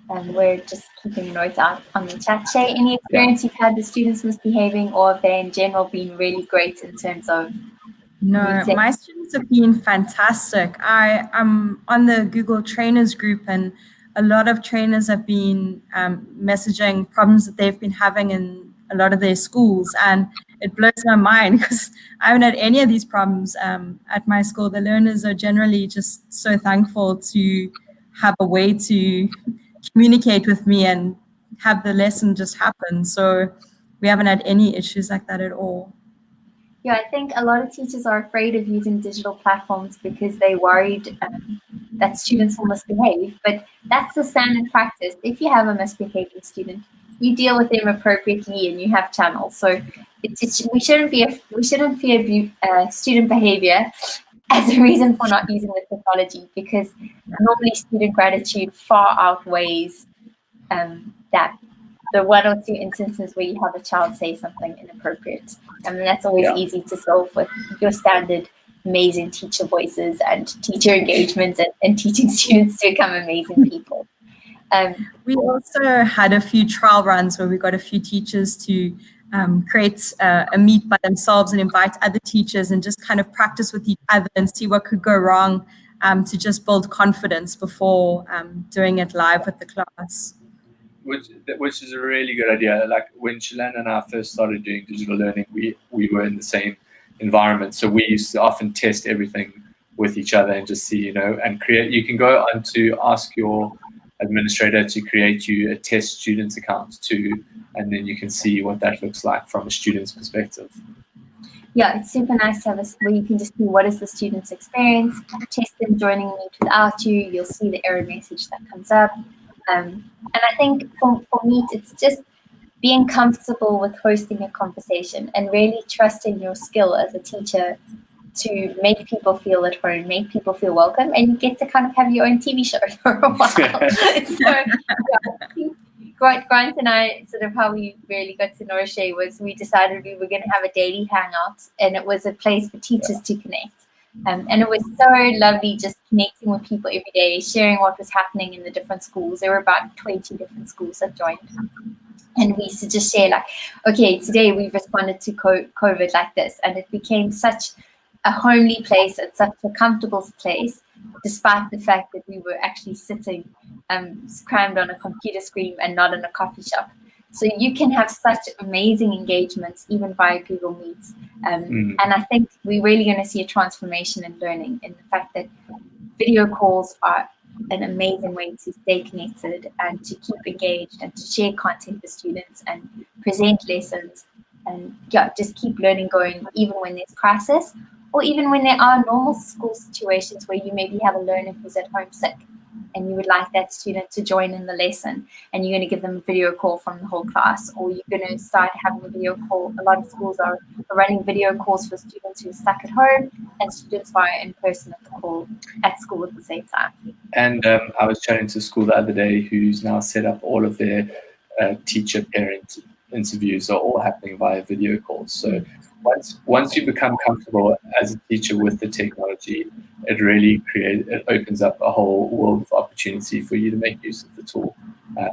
And we're just keeping notes out on the chat. Shay, any experience you've had with students misbehaving, or have they in general been really great in terms of?
No, my students have been fantastic. I'm on the Google trainers group, and a lot of trainers have been messaging problems that they've been having in a lot of their schools. And it blows my mind because I haven't had any of these problems at my school. The learners are generally just so thankful to have a way to communicate with me and have the lesson just happen. So we haven't had any issues like that at all.
Yeah, I think a lot of teachers are afraid of using digital platforms because they're worried that students will misbehave. But that's the standard practice. If you have a misbehaving student, you deal with them appropriately, and you have channels. So we shouldn't fear student behavior as a reason for not using the technology, because normally student gratitude far outweighs that. The one or two instances where you have a child say something inappropriate. I mean, that's always easy to solve with your standard amazing teacher voices and teacher engagement and teaching students to become amazing people.
We also had a few trial runs where we got a few teachers to create a meet by themselves and invite other teachers and just kind of practice with each other and see what could go wrong, to just build confidence before doing it live with the class.
Which is a really good idea. Like when Shalana and I first started doing digital learning, we were in the same environment. So we used to often test everything with each other and just see, and create. You can go on to ask your administrator to create you a test students account too, and then you can see what that looks like from a student's perspective.
Yeah, it's super nice to have where you can just see what is the student's experience, test them joining Meet without you. You'll see the error message that comes up. And I think for Meet, it's just being comfortable with hosting a conversation and really trusting your skill as a teacher to make people feel at home, make people feel welcome, and you get to kind of have your own TV show for a while. So Grant and I, sort of how we really got to know Shay was we decided we were going to have a daily hangout, and it was a place for teachers to connect. And it was so lovely just connecting with people every day, sharing what was happening in the different schools. There were about 20 different schools that joined. And we used to just share like, okay, today we've responded to COVID like this. And it became such a homely place and such a comfortable place, despite the fact that we were actually sitting crammed on a computer screen and not in a coffee shop. So you can have such amazing engagements even via Google Meets. And I think we're really going to see a transformation in learning in the fact that video calls are an amazing way to stay connected and to keep engaged and to share content with students and present lessons and just keep learning going even when there's crisis or even when there are normal school situations where you maybe have a learner who's at home sick and you would like that student to join in the lesson and you're going to give them a video call from the whole class, or you're going to start having a video call. A lot of schools are running video calls for students who are stuck at home and students who are in person at school at the same time.
And I was chatting to a school the other day who's now set up all of their teacher-parent interviews are all happening via video calls. So once you become comfortable as a teacher with the technology, it really opens up a whole world of opportunity for you to make use of the tool.
I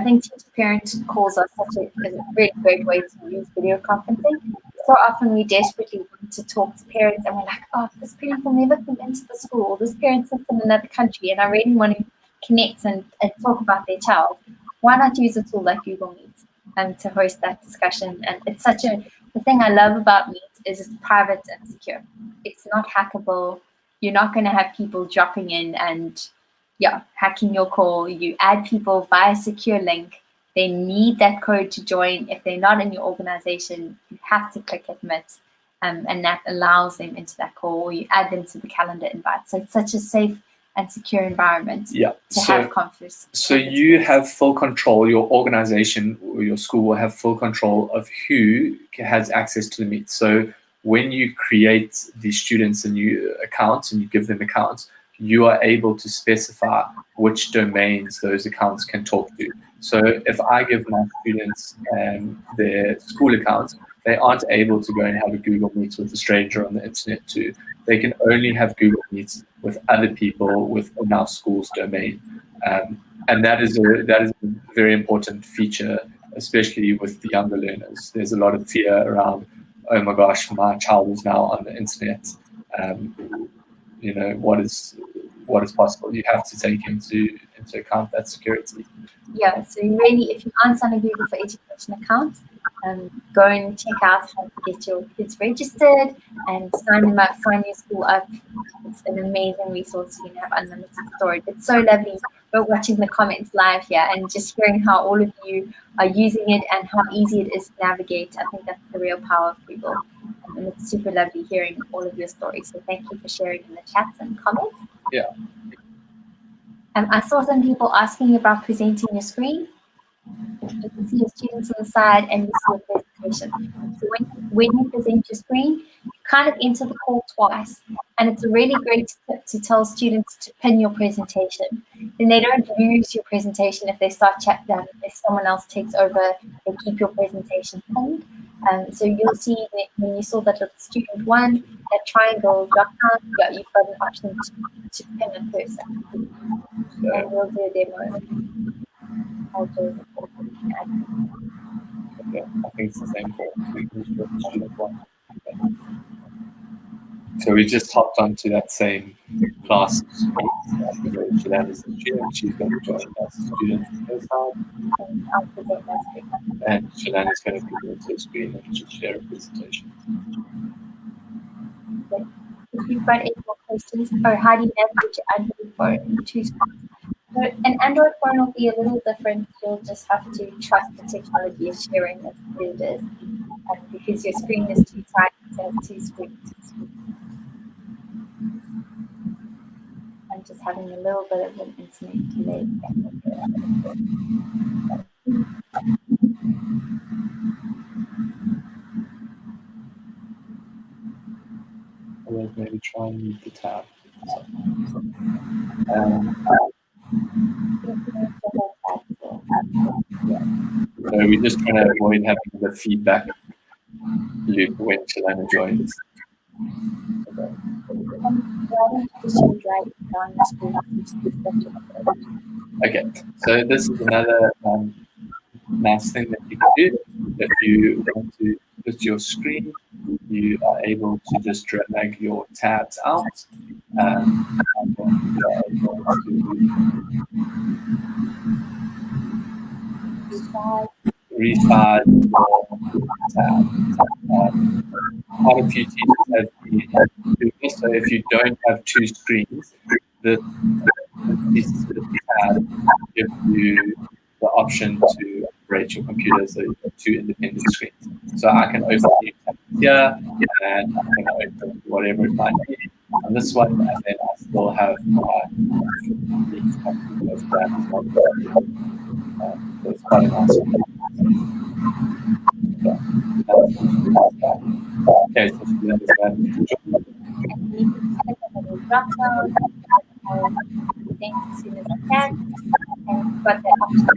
think teacher-parent calls are such a really great way to use video conferencing. So often we desperately want to talk to parents and we're like, oh, this parent will never come into the school. This parent sits in another country and I really want to connect and talk about their child. Why not use a tool like Google Meet to host that discussion? And it's the thing I love about Meet is it's private and secure. It's not hackable. You're not going to have people dropping in and hacking your call. You add people via secure link. They need that code to join. If they're not in your organization, you have to click admit, and that allows them into that call, or you add them to the calendar invite. So it's such a safe and secure environment to have conference.
So you have full control, your organization or your school will have full control of who has access to the Meet. So when you create the students a new accounts and you give them accounts, you are able to specify which domains those accounts can talk to. So if I give my students their school accounts, they aren't able to go and have a Google Meet with a stranger on the internet too. They can only have Google Meets with other people within our school's domain. And that is a very important feature, especially with the younger learners. There's a lot of fear around, oh my gosh, my child is now on the internet. What is possible? You have to take into account that security.
yeah, so really, if you aren't on a Google for Education account, go and check out how to get your kids registered and sign them up, sign your school up. It's an amazing resource. You can have unlimited storage. It's so lovely. We're watching the comments live here and just hearing how all of you are using it and how easy it is to navigate. I think that's the real power of Google. And it's super lovely hearing all of your stories. So thank you for sharing in the chats and comments.
Yeah.
I saw some people asking about presenting your screen. You can see your students on the side and you see your presentation. So when you present your screen, you kind of enter the call twice. And it's a really great tip to tell students to pin your presentation. Then they don't lose your presentation if they start chat down. If someone else takes over, they keep your presentation pinned. So you'll see that when you saw that with student 1, that triangle drop down, yeah, you've got an option to pin a person. And we'll do a demo. I'll do it.
Okay, I think it's the same for student 1. Okay. So we just hopped onto that same class. Shalane is the student. She's going to join us students this time.
And I'll present that screen.
And Shalane is going to present her screen and just share a presentation.
Okay. If you've got any more questions, or how do you navigate your Android phone to screens? So an Android phone will be a little different. You'll just have to trust the technology is sharing as it is, because your screen is too tight to have 2 screens. I'm just having a little bit of an internet delay.
Otherwise, maybe try and mute the tab. So we're just trying to avoid having the feedback loop when Shalane joins. Okay, so this is another nice thing that you can do. If you want to put your screen, you are able to just drag your tabs out, and then you are able to resize your tab. Quite a few teachers have been doing this, so if you don't have 2 screens, this tab gives you the option to operate your computer so you've got 2 independent screens. So I can open the tab here, and I can open whatever it might be on this one, and then I still have my so it's quite a nice one. Okay, so you understand.
Drop down, as soon as I can, and got the option to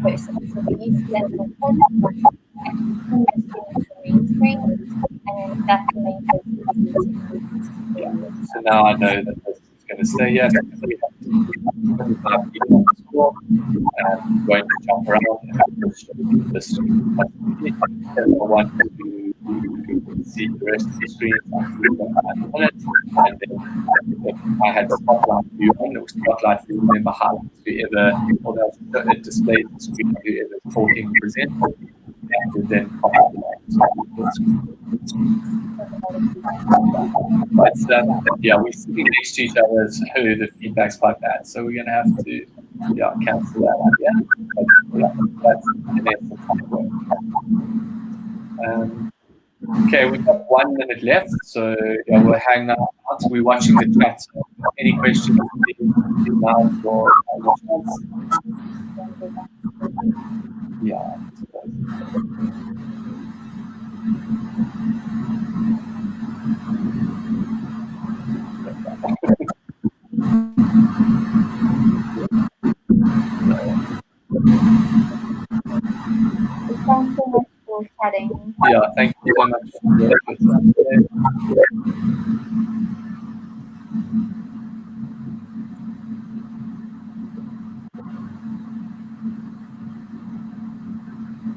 person. So we use that screen, and that's the main place.
Yeah. So now I know that this is going to stay here. We have 25 people on the score, and I'm going to jump around and have to show you this. If I want to see the rest of the screen, I click on it, and then if I had spotlight view on, or spotlight view, remember highlights whoever, although it displays the screen whoever is talking present, that would then pop up the screen. But yeah, we're sitting next to each other, so the feedback's quite bad. So we're going to have to cancel that idea. But yeah, that's in essence how it works. Okay, we've got 1 minute left, so yeah, we'll hang out. We're watching the chat. So any questions, now for chats? Yeah.
Thanks so much for chatting.
Yeah, thank you so much for your time today.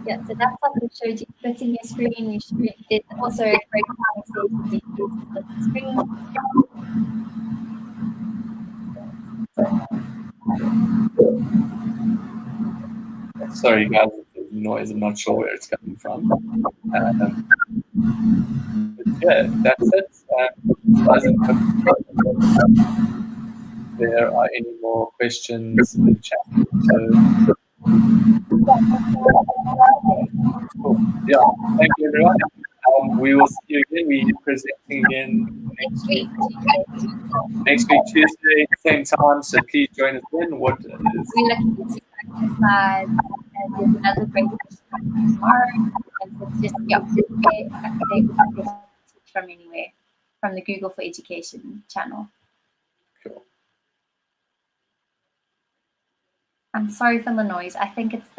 Yeah, so that's what we showed you. Splitting your screen. We did also a great conversation to split the screen.
Sorry guys, if there's noise, I'm not sure where it's coming from. But yeah, that's it. Doesn't look like there are any more questions in the chat. So, cool. Yeah, thank you everyone. We will see you again. We're presenting again
Next week.
next week, Tuesday, same time. So please join us then. What is
We're looking at exercise, and there's another great session tomorrow. And so it's just, yeah, update from anywhere, from the Google for Education channel.
cool?
I'm sorry for the noise. I think it's the